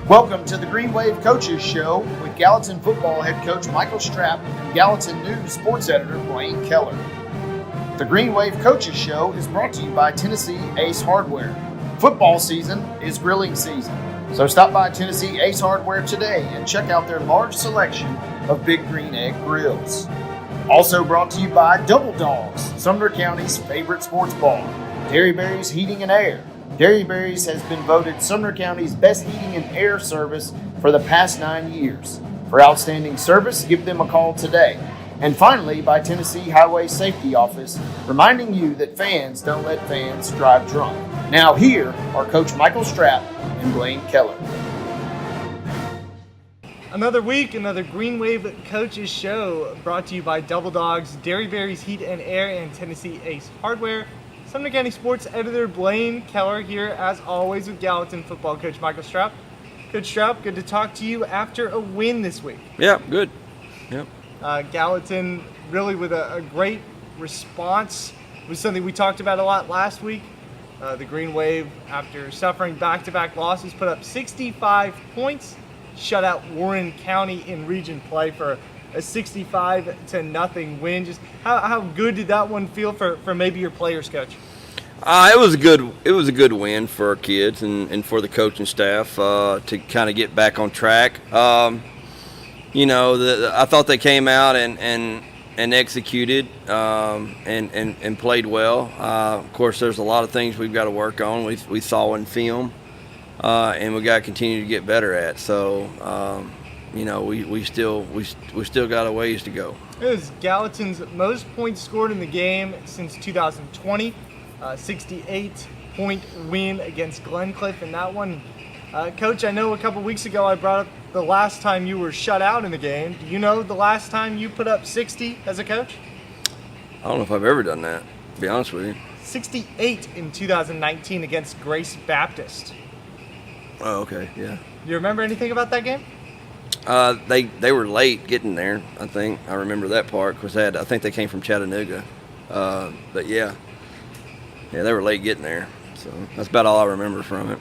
Welcome to the Green Wave Coaches Show with Gallatin football head coach Michael Stroup and Gallatin News sports editor Blaine Kellar. The Green Wave Coaches Show is brought to you by Tennessee Ace Hardware. Football season is grilling season, so stop by Tennessee Ace Hardware today and check out their large selection of Big Green Egg grills. Also brought to you by Double Dogs, Sumner County's favorite sports bar. Dairyberry's Heating and Air. Dairyberry's has been voted Sumner County's best heating and air service for the past 9 years. For outstanding service, give them a call today. And finally, by Tennessee Highway Safety Office, reminding you that fans don't let fans drive drunk. Now here are Coach Michael Stroup and Blaine Kellar. Another week, another Green Wave Coaches Show brought to you by Double Dogs, Dairyberry's Heat and Air, and Tennessee Ace Hardware. Sumner County Sports Editor Blaine Kellar here, as always, with Gallatin football coach Michael Stroup. Coach Stroup, good to talk to you after a win this week. Yeah, good. Yep. Gallatin really with a great response. It was something we talked about a lot last week. The Green Wave, after suffering back-to-back losses, put up 65 points, shut out Warren County in region play for a 65-0 win. Just how good did that one feel for maybe your players, Coach? It was a good win for our kids and for the coaching staff to kind of get back on track. I thought they came out and executed and played well. Of course, there's a lot of things we've got to work on. We saw in film, and we got to continue to get better at. So. We still got a ways to go. It was Gallatin's most points scored in the game since 2020, 68-point win against Glencliff in that one. Coach, I know a couple weeks ago I brought up the last time you were shut out in the game. Do you know the last time you put up 60 as a coach? I don't know if I've ever done that, to be honest with you. 68 in 2019 against Grace Baptist. Oh, okay, yeah. You remember anything about that game? They were late getting there. I think I remember that part because I think they came from Chattanooga. But yeah, they were late getting there. So that's about all I remember from it.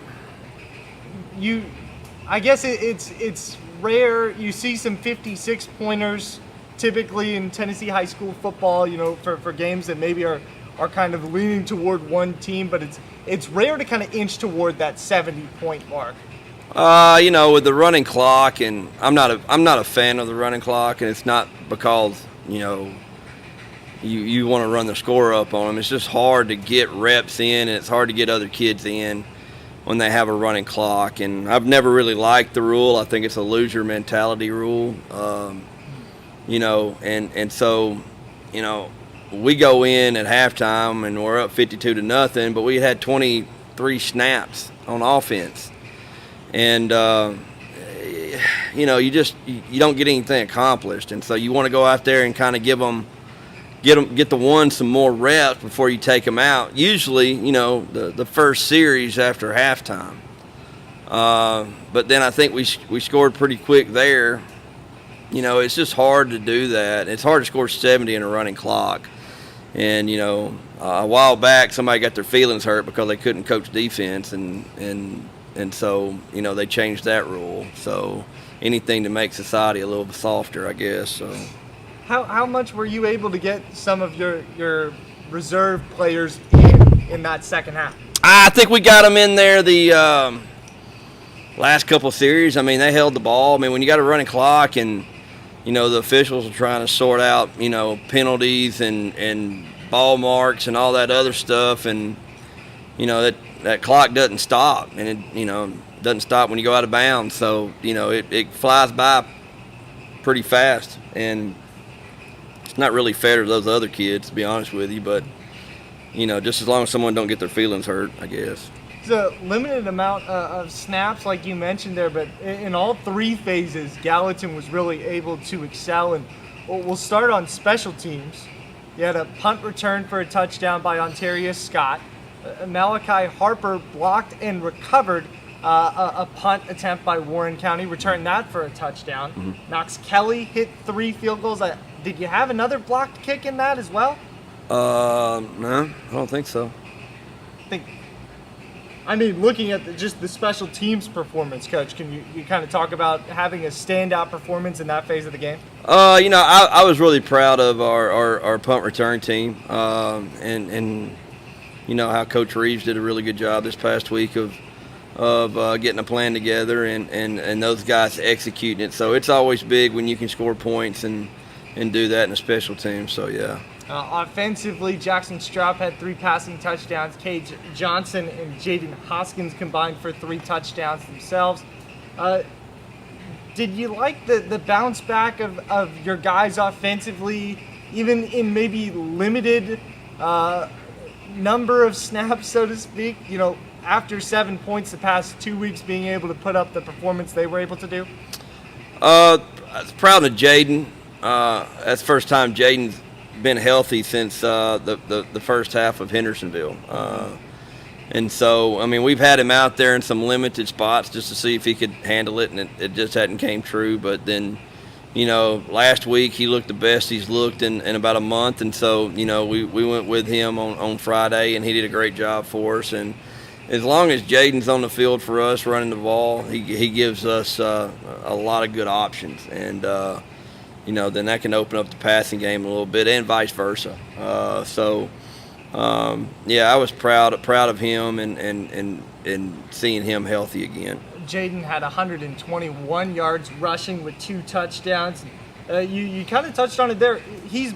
I guess it's rare. You see some 56-pointers typically in Tennessee high school football. For games that maybe are kind of leaning toward one team, but it's rare to kind of inch toward that 70-point mark. With the running clock, and I'm not a fan of the running clock, and it's not because you want to run the score up on them. It's just hard to get reps in, and it's hard to get other kids in when they have a running clock. And I've never really liked the rule. I think it's a loser mentality rule. So we go in at halftime and we're up 52-0, but we had 23 snaps on offense. And you don't get anything accomplished, and so you want to go out there and kind of get the one some more reps before you take them out. Usually, the first series after halftime. But then I think we scored pretty quick there. It's just hard to do that. It's hard to score 70 in a running clock. And a while back somebody got their feelings hurt because they couldn't coach defense, and so, they changed that rule. So anything to make society a little softer, I guess. So, how much were you able to get some of your reserve players in that second half? I think we got them in there the last couple of series. I mean, they held the ball. I mean, when you got a running clock and, the officials are trying to sort out, penalties and ball marks and all that other stuff, and, that clock doesn't stop, and it doesn't stop when you go out of bounds. So it flies by pretty fast, and it's not really fair to those other kids, to be honest with you. But just as long as someone don't get their feelings hurt, I guess. It's a limited amount of snaps, like you mentioned there, but in all three phases, Gallatin was really able to excel. And we'll start on special teams. You had a punt return for a touchdown by Ontario Scott. Malachi Harper blocked and recovered a punt attempt by Warren County, returned that for a touchdown. Mm-hmm. Knox Kelly hit 3 field goals. Did you have another blocked kick in that as well? No, I don't think so. I mean, looking at just the special teams performance, Coach, can you kind of talk about having a standout performance in that phase of the game? I was really proud of our punt return team, and how Coach Reeves did a really good job this past week of getting a plan together and those guys executing it. So it's always big when you can score points and do that in a special team. So, yeah. Offensively, Jackson Stroup had 3 passing touchdowns. Cage Johnson and Jaden Hoskins combined for 3 touchdowns themselves. Did you like the bounce back of your guys offensively, even in maybe limited number of snaps, so to speak? After 7 points the past 2 weeks, being able to put up the performance they were able to do? I was proud of Jaden. That's the first time Jaden's been healthy since the first half of Hendersonville. And so, I mean, we've had him out there in some limited spots just to see if he could handle it, and it just hadn't came true. But then, last week he looked the best he's looked in about a month. And so, we went with him on Friday, and he did a great job for us. And as long as Jaden's on the field for us running the ball, he gives us a lot of good options. And, then that can open up the passing game a little bit, and vice versa. I was proud of him and seeing him healthy again. Jaden had 121 yards rushing with 2 touchdowns. You kind of touched on it there. He's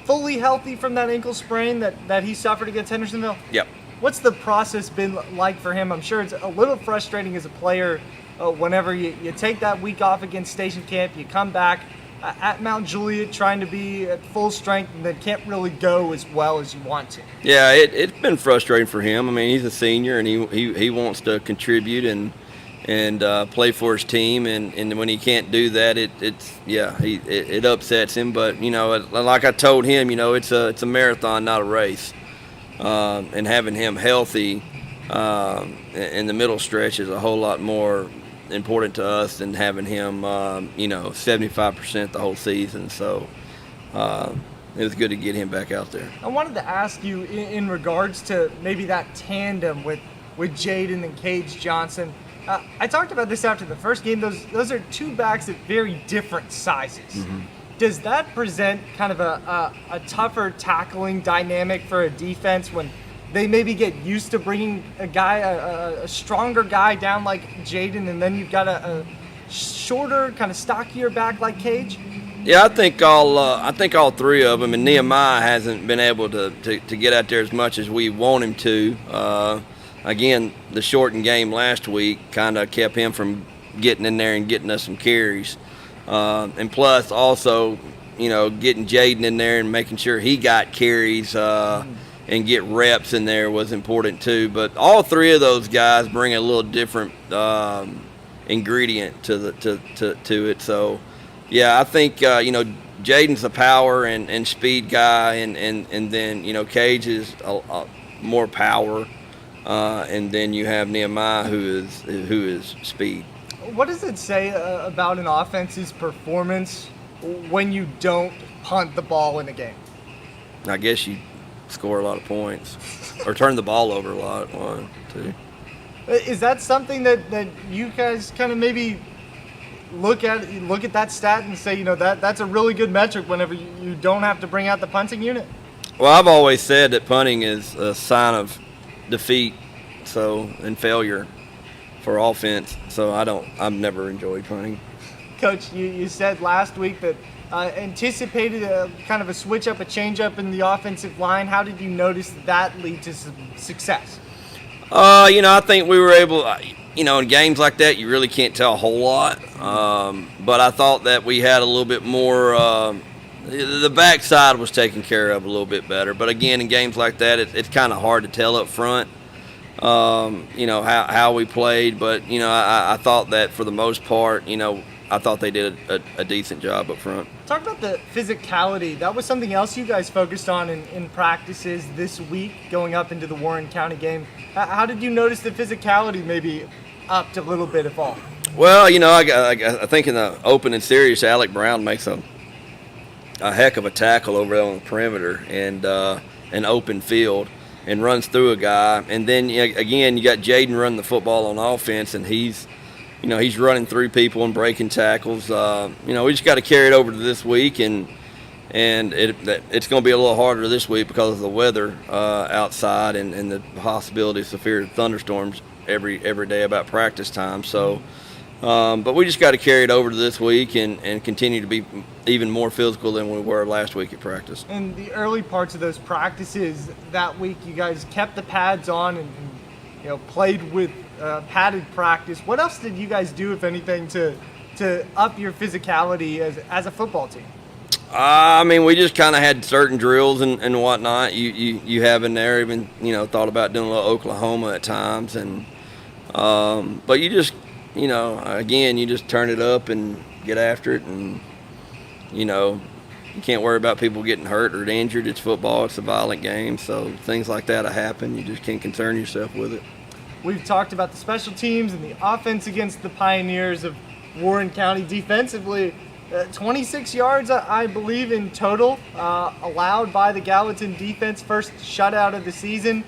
fully healthy from that ankle sprain that he suffered against Hendersonville? Yep. What's the process been like for him? I'm sure it's a little frustrating as a player whenever you take that week off against Station Camp, you come back at Mount Juliet trying to be at full strength and then can't really go as well as you want to. Yeah, it's been frustrating for him. I mean, he's a senior and he wants to contribute and play for his team, and when he can't do that, it upsets him. But like I told him, it's a marathon, not a race. And having him healthy in the middle stretch is a whole lot more important to us than having him 75% the whole season. So it was good to get him back out there. I wanted to ask you in regards to maybe that tandem with Jaden and Cage Johnson. I talked about this after the first game. Those are 2 backs at very different sizes. Mm-hmm. Does that present kind of a tougher tackling dynamic for a defense when they maybe get used to bringing a stronger guy down like Jaden, and then you've got a shorter, kind of stockier back like Cage? Yeah, I think all 3 of them, and Nehemiah hasn't been able to get out there as much as we want him to. Again, the shortened game last week kind of kept him from getting in there and getting us some carries. And plus also, getting Jaden in there and making sure he got carries and get reps in there was important too. But all 3 of those guys bring a little different ingredient to it. So, yeah, I think Jaden's a power and speed guy, and then Cage is more power, and then you have Nehemiah who is speed. What does it say about an offense's performance when you don't punt the ball in a game? I guess you score a lot of points or turn the ball over a lot. 1, 2. Is that something that you guys kind of maybe look at that stat and say, that's a really good metric whenever you don't have to bring out the punting unit? Well, I've always said that punting is a sign of defeat, and failure for offense. So I've never enjoyed punting. Coach, you said last week that anticipated a kind of a switch up, a change up in the offensive line. How did you notice that lead to some success? I think we were able, in games like that, you really can't tell a whole lot. But I thought that we had a little bit more, the backside was taken care of a little bit better. But again, in games like that, it's kind of hard to tell up front, how we played. But, I thought that for the most part, I thought they did a decent job up front. Talk about the physicality. That was something else you guys focused on in practices this week going up into the Warren County game. How did you notice the physicality maybe upped a little bit, if all? Well, I think in the opening series, Alec Brown makes a heck of a tackle over there on the perimeter and an open field. and runs through a guy. And then again, you got Jaden running the football on offense, and he's running through people and breaking tackles. We just got to carry it over to this week, and it's going to be a little harder this week because of the weather outside and the possibility of severe thunderstorms every day about practice time. So, but we just got to carry it over to this week and continue to be even more physical than we were last week at practice. In the early parts of those practices that week, you guys kept the pads on and played with padded practice. What else did you guys do, if anything, to up your physicality as a football team? We just kind of had certain drills and whatnot. You have in there, even thought about doing a little Oklahoma at times, and but you just again, you just turn it up and get after it, and you can't worry about people getting hurt or injured. It's football. It's a violent game, so things like that happen. You just can't concern yourself with it. We've talked about the special teams and the offense against the Pioneers of Warren County. Defensively, 26 yards, I believe, in total allowed by the Gallatin defense. First shutout of the season.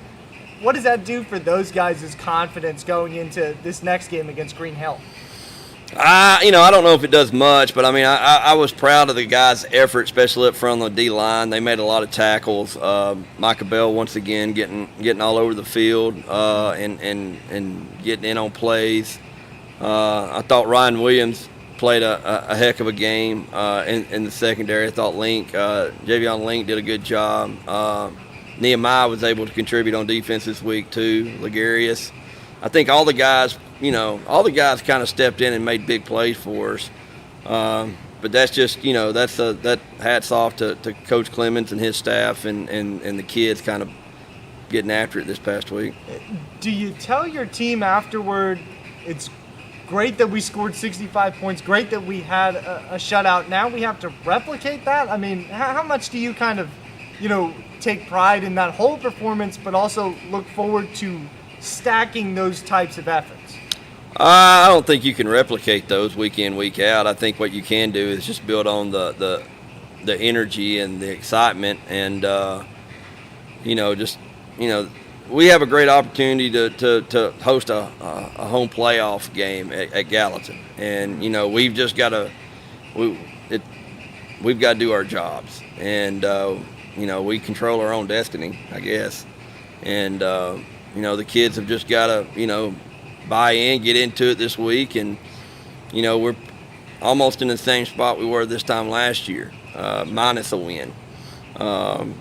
What does that do for those guys' confidence going into this next game against Green Hill? I don't know if it does much, but I was proud of the guys' effort, especially up front on the D-line. They made a lot of tackles. Micah Bell, once again, getting all over the field and getting in on plays. I thought Ryan Williams played a heck of a game in the secondary. I thought Javion Link did a good job. Nehemiah was able to contribute on defense this week too. Ligarius. I think all the guys kind of stepped in and made big plays for us. But that's just, that hats off to Coach Clemens and his staff and the kids kind of getting after it this past week. Do you tell your team afterward, it's great that we scored 65 points, great that we had a shutout, now we have to replicate that? How much do you kind of, take pride in that whole performance, but also look forward to stacking those types of efforts? I don't think you can replicate those week in, week out. I think what you can do is just build on the energy and the excitement, and we have a great opportunity to host a home playoff game at Gallatin, and we've just got to we've got to do our jobs, and we control our own destiny, I guess, and the kids have just got to buy in, get into it this week, and we're almost in the same spot we were this time last year, minus a win.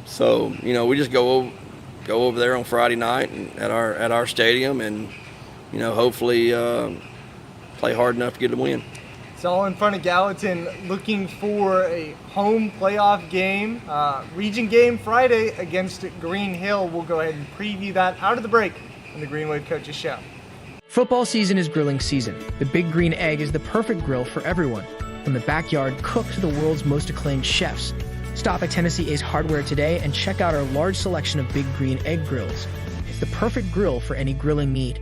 So we just go over there on Friday night and at our stadium, and hopefully play hard enough to get a win. It's all in front of Gallatin, looking for a home playoff game, region game Friday against Green Hill. We'll go ahead and preview that out of the break on the Green Wave Coaches Show. Football season is grilling season. The Big Green Egg is the perfect grill for everyone, from the backyard cook to the world's most acclaimed chefs. Stop at Tennessee Ace Hardware today and check out our large selection of Big Green Egg grills. It's the perfect grill for any grilling need.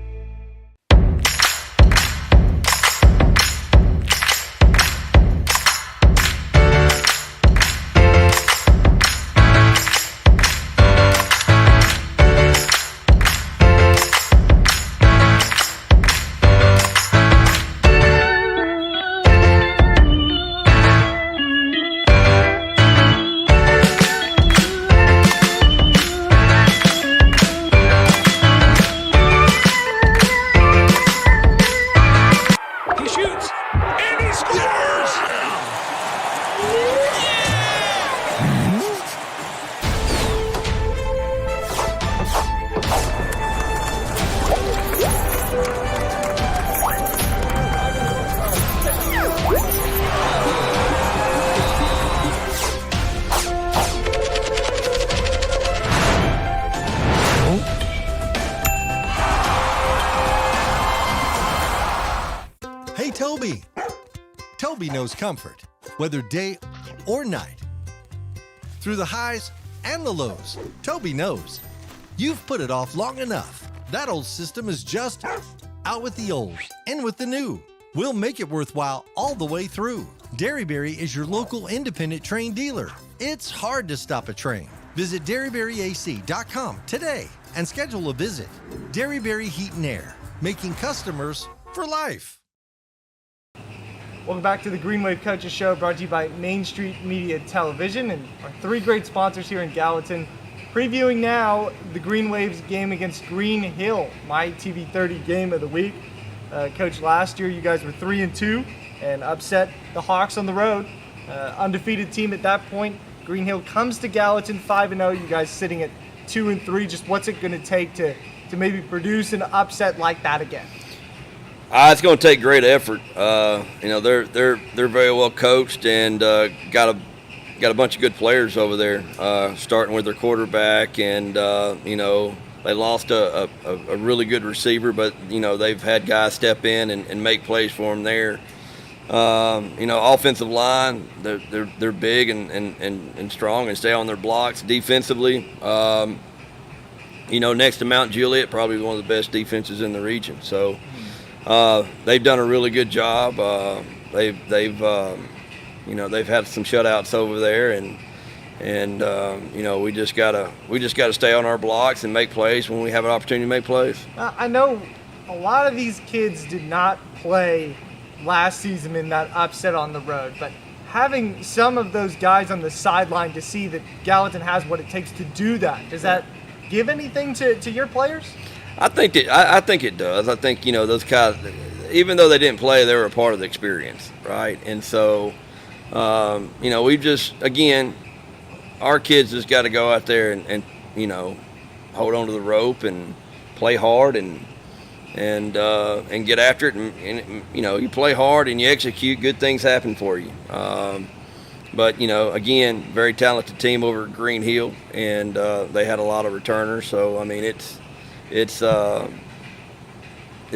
Toby knows comfort, whether day or night. Through the highs and the lows, Toby knows. You've put it off long enough. That old system is just out with the old, in with the new. We'll make it worthwhile all the way through. Derryberry is your local independent train dealer. It's hard to stop a train. Visit DerryberryAC.com today and schedule a visit. Dairy Berry Heat and Air, making customers for life. Welcome back to the Green Wave Coaches Show, brought to you by Main Street Media Television and our three great sponsors here in Gallatin. Previewing now the Green Wave's game against Green Hill, my TV 30 game of the week. Coach, last year you guys were 3-2 and upset the Hawks on the road. Undefeated team at that point. Green Hill comes to Gallatin 5-0. You guys sitting at 2-3. Just what's it going to take to maybe produce an upset like that again? It's going to take great effort. They're very well coached and got a bunch of good players over there, starting with their quarterback. And they lost a really good receiver, but they've had guys step in and make plays for them there. Offensive line, they're big and strong and stay on their blocks. Defensively, next to Mount Juliet, probably one of the best defenses in the region. So. They've done a really good job. They've had some shutouts over there, and we just gotta stay on our blocks and make plays when we have an opportunity to make plays. I know a lot of these kids did not play last season in that upset on the road, but having some of those guys on the sideline to see that Gallatin has what it takes to do that, does that give anything to your players? I think it does. I think those guys, even though they didn't play, they were a part of the experience, right? And so, we just, again, our kids just got to go out there and hold on to the rope and play hard and get after it. And you play hard and you execute, good things happen for you. But again, very talented team over at Green Hill, and they had a lot of returners. So I mean, it'd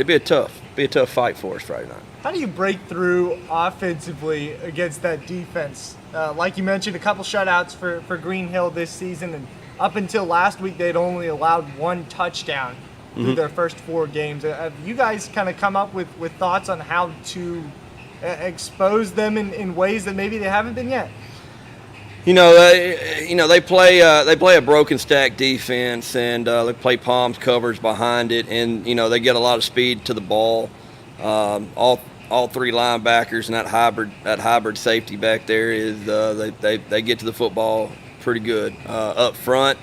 be a tough fight for us Friday night. How do you break through offensively against that defense? Like you mentioned, a couple shutouts for Green Hill this season, and up until last week, they'd only allowed one touchdown through their first 4 games. Have you guys kind of come up with thoughts on how to expose them in ways that maybe they haven't been yet? They play a broken stack defense, and they play palms covers behind it, and they get a lot of speed to the ball. All 3 linebackers and that hybrid safety back there is they get to the football pretty good. Up front,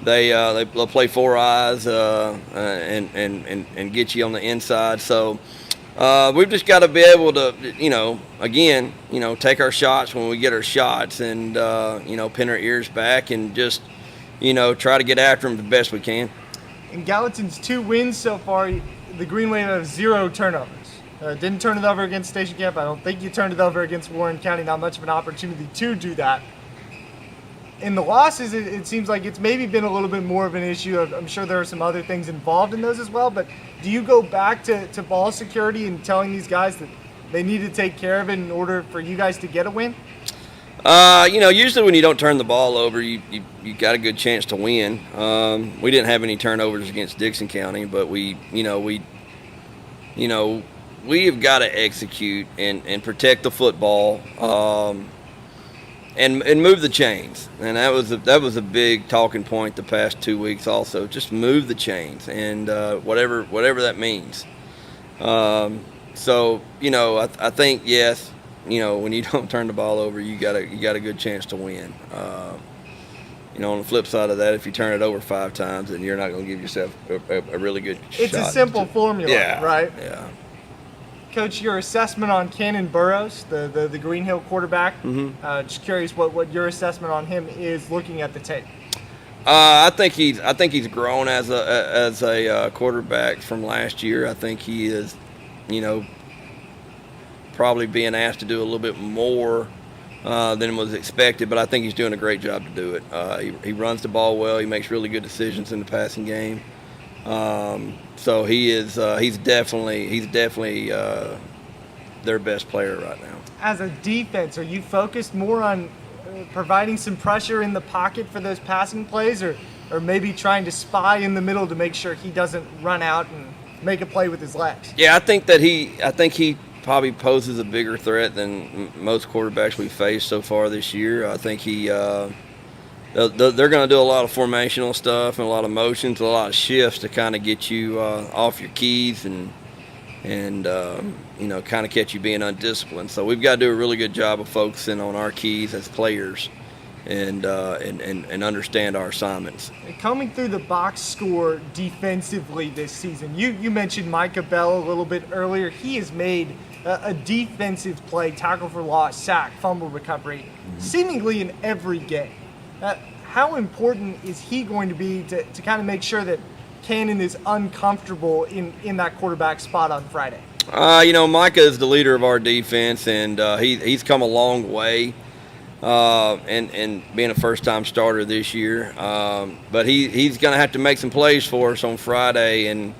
they'll play 4 eyes and get you on the inside. So. We've just got to be able to, take our shots when we get our shots and, pin our ears back and just, try to get after them the best we can. In Gallatin's 2 wins so far, the Green Wave have 0 turnovers. Didn't turn it over against Station Camp. I don't think you turned it over against Warren County. Not much of an opportunity to do that. In the losses, it seems like it's maybe been a little bit more of an issue. I'm sure there are some other things involved in those as well, but do you go back to ball security and telling these guys that they need to take care of it in order for you guys to get a win? Usually when you don't turn the ball over, you got a good chance to win. We didn't have any turnovers against Dixon County, but we've got to execute and protect the football. And move the chains, and that was a big talking point the past 2 weeks. Also, just move the chains, and whatever that means. So I think yes, when you don't turn the ball over, you got a good chance to win. On the flip side of that, if you turn it over 5 times, then you're not going to give yourself a really good shot. It's a simple formula, right? Yeah. Coach, your assessment on Cannon Burrows, the Green Hill quarterback. Just curious what your assessment on him is looking at the tape. I think he's grown as a quarterback from last year. I think he is, probably being asked to do a little bit more than was expected. But I think he's doing a great job to do it. He runs the ball well. He makes really good decisions in the passing game. So he's definitely their best player right now. As a defense, are you focused more on providing some pressure in the pocket for those passing plays, or maybe trying to spy in the middle to make sure he doesn't run out and make a play with his legs? Yeah, I think he probably poses a bigger threat than most quarterbacks we've faced so far this year. I think they're going to do a lot of formational stuff and a lot of motions, a lot of shifts to kind of get you off your keys and kind of catch you being undisciplined. So we've got to do a really good job of focusing on our keys as players and understand our assignments. Coming through the box score defensively this season, you mentioned Micah Bell a little bit earlier. He has made a defensive play, tackle for loss, sack, fumble recovery, seemingly in every game. How important is he going to be to kind of make sure that Cannon is uncomfortable in that quarterback spot on Friday? Micah is the leader of our defense, and he's come a long way. And being a first-time starter this year. But he's going to have to make some plays for us on Friday, and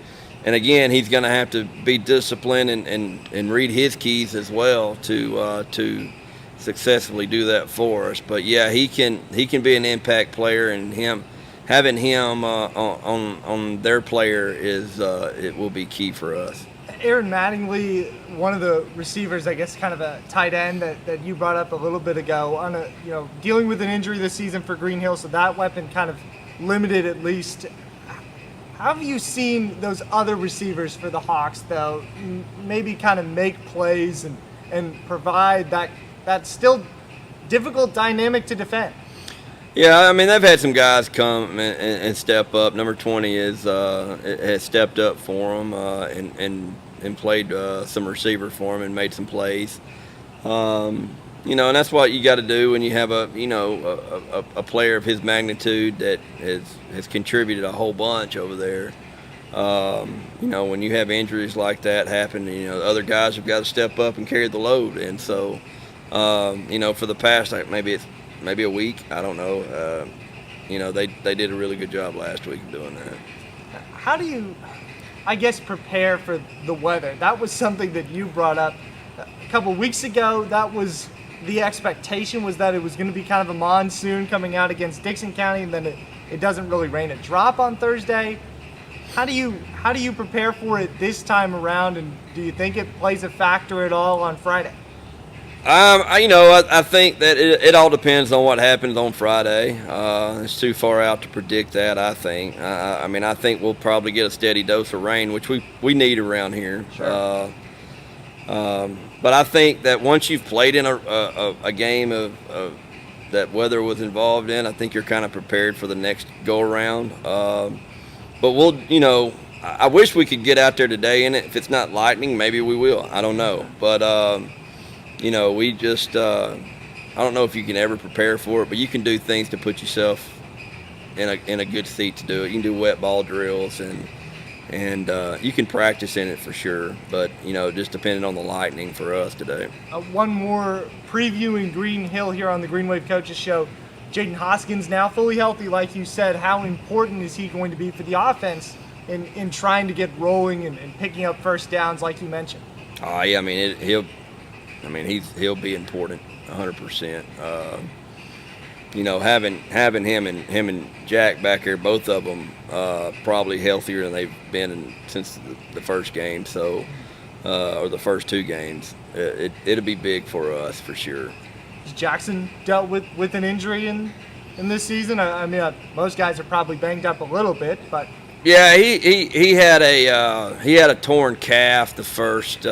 again, he's going to have to be disciplined and read his keys as well to successfully do that for us. But yeah, he can be an impact player, and having him on their player it will be key for us. Aaron Mattingly, one of the receivers, I guess kind of a tight end that you brought up a little bit ago, on dealing with an injury this season for Green Hill, so that weapon kind of limited at least. How have you seen those other receivers for the Hawks, though, maybe kind of make plays and provide that still difficult dynamic to defend? Yeah, I mean, they've had some guys come and step up. Number 20 has stepped up for them and played some receiver for him and made some plays. And that's what you got to do when you have a player of his magnitude that has contributed a whole bunch over there. When you have injuries like that happen, other guys have got to step up and carry the load. And so, for the past, maybe a week, I don't know. They did a really good job last week of doing that. How do you, I guess, prepare for the weather? That was something that you brought up a couple weeks ago. That was the expectation, was that it was going to be kind of a monsoon coming out against Dixon County, and then it doesn't really rain a drop on Thursday. How do you prepare for it this time around, and do you think it plays a factor at all on Friday? I think that it all depends on what happens on Friday. It's too far out to predict that, I think. I think we'll probably get a steady dose of rain, which we need around here. Sure. But I think that once you've played in a game of that weather was involved in, I think you're kind of prepared for the next go-around. But I wish we could get out there today in it. If it's not lightning, maybe we will. I don't know. But we just, I don't know if you can ever prepare for it, but you can do things to put yourself in a good seat to do it. You can do wet ball drills and you can practice in it for sure, but, just depending on the lightning for us today. One more previewing Green Hill here on the Green Wave Coaches Show. Jaden Hoskins now fully healthy, like you said. How important is he going to be for the offense in trying to get rolling and picking up first downs, like you mentioned? Yeah, he'll be important, 100%. Having him and Jack back here, both of them probably healthier than they've been since the first game, so or the first two games. It'll be big for us for sure. Has Jackson dealt with an injury in this season? Most guys are probably banged up a little bit, but. Yeah, he had a torn calf the first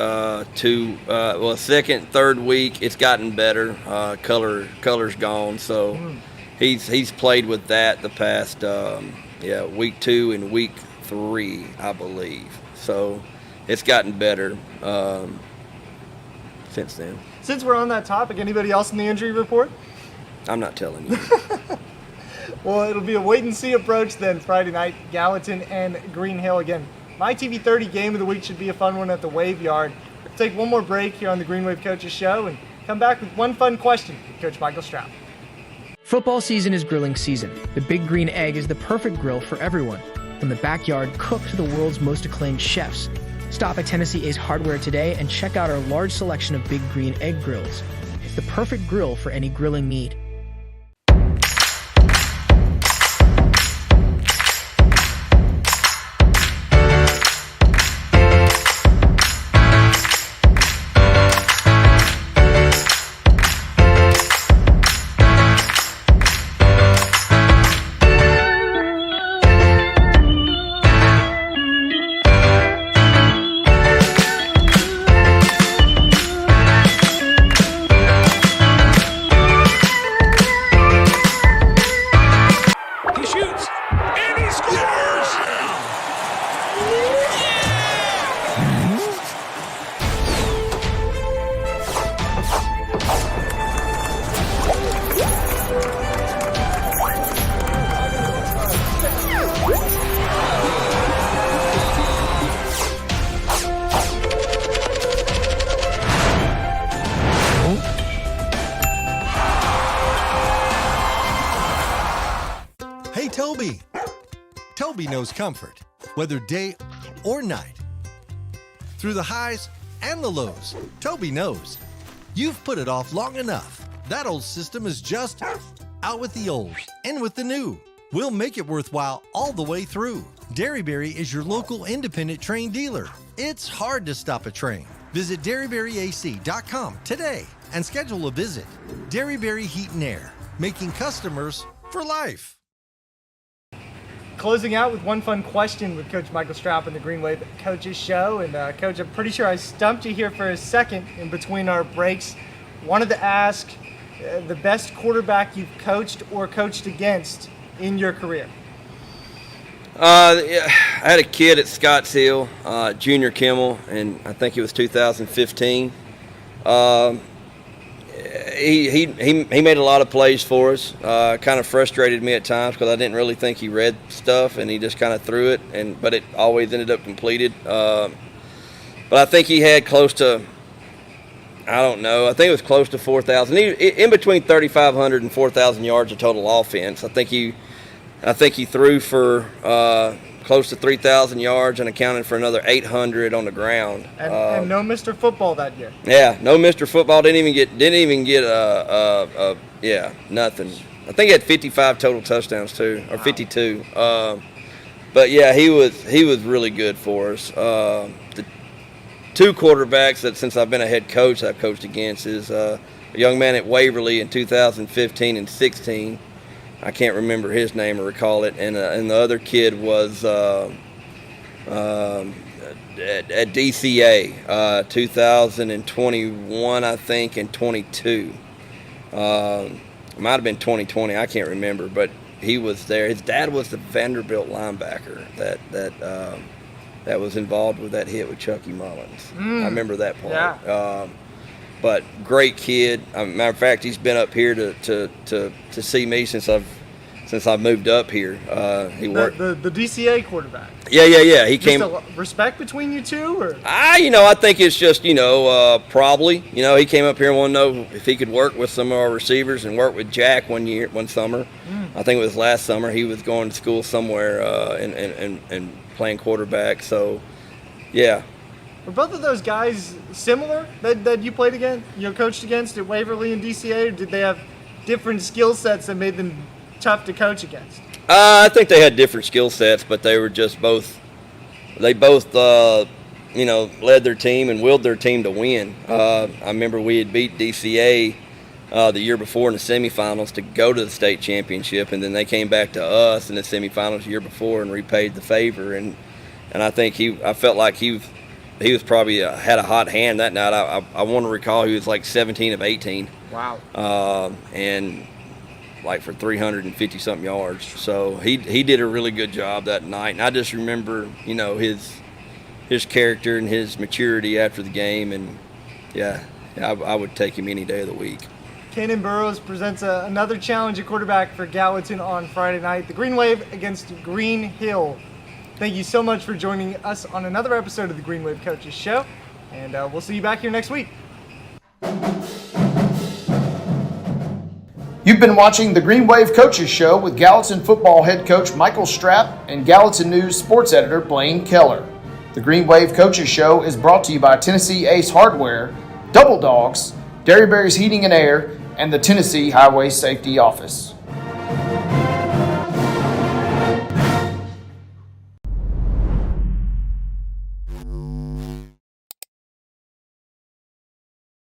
second, third week. It's gotten better. Color's gone, so he's played with that the past week 2 and week 3, I believe. So it's gotten better since then. Since we're on that topic, anybody else in the injury report? I'm not telling you. Well, it'll be a wait-and-see approach then Friday night, Gallatin and Green Hill again. My TV 30 game of the week should be a fun one at the Wave Yard. We'll take one more break here on the Green Wave Coaches Show and come back with one fun question with Coach Michael Stroup. Football season is grilling season. The Big Green Egg is the perfect grill for everyone, from the backyard cook to the world's most acclaimed chefs. Stop at Tennessee Ace Hardware today and check out our large selection of Big Green Egg grills. It's the perfect grill for any grilling need. knows comfort, whether day or night. Through the highs and the lows, Toby knows. You've put it off long enough. That old system is just out with the old, in with the new. We'll make it worthwhile all the way through. Derryberry is your local independent train dealer. It's hard to stop a train. Visit DerryberryAC.com today and schedule a visit. Derryberry Heat and Air, making customers for life. Closing out with one fun question with Coach Michael Stroup and the Green Wave Coaches Show. And Coach, I'm pretty sure I stumped you here for a second in between our breaks. Wanted to ask the best quarterback you've coached or coached against in your career. I had a kid at Scotts Hill, Junior Kimmel, and I think it was 2015. He made a lot of plays for us. Kind of frustrated me at times because I didn't really think he read stuff, and he just kind of threw it, but it always ended up completed. But I think he had close to, I don't know, I think it was close to 4,000, in between 3,500 and 4,000 yards of total offense. I think he threw for close to 3,000 yards and accounted for another 800 on the ground. And no Mr. Football that year. Yeah, no Mr. Football. Didn't even get nothing. I think he had 55 total touchdowns too, or 52. But yeah, he was really good for us. The two quarterbacks that since I've been a head coach I've coached against is a young man at Waverly in 2015 and 16. I can't remember his name or recall it, and the other kid was at DCA 2021, I think, and 22. It might have been 2020, I can't remember, but he was there. His dad was the Vanderbilt linebacker that was involved with that hit with Chucky Mullins. I remember that part. Yeah. But great kid. Matter of fact, he's been up here to see me since I've moved up here. He worked the DCA quarterback. Yeah. He came. Just a respect between you two, or? I think it's just probably he came up here and wanted to know if he could work with some of our receivers and work with Jack one summer. I think it was last summer. He was going to school somewhere and playing quarterback. So yeah. Were both of those guys similar that you played against, coached against at Waverly and DCA, or did they have different skill sets that made them tough to coach against? I think they had different skill sets, but they were just they both led their team and willed their team to win. I remember we had beat DCA the year before in the semifinals to go to the state championship, and then they came back to us in the semifinals the year before and repaid the favor. And I think I felt like he was probably had a hot hand that night. I want to recall he was like 17 of 18. Wow. And like for 350 something yards. So he did a really good job that night. And I just remember, his character and his maturity after the game. And yeah, I would take him any day of the week. Cannon Burrows presents another challenge at quarterback for Gallatin on Friday night. The Green Wave against Green Hill. Thank you so much for joining us on another episode of the Green Wave Coaches Show, and we'll see you back here next week. You've been watching the Green Wave Coaches Show with Gallatin football head coach Michael Stroup and Gallatin News sports editor Blaine Kellar. The Green Wave Coaches Show is brought to you by Tennessee Ace Hardware, Double Dogs, Derryberry's Heating and Air, and the Tennessee Highway Safety Office.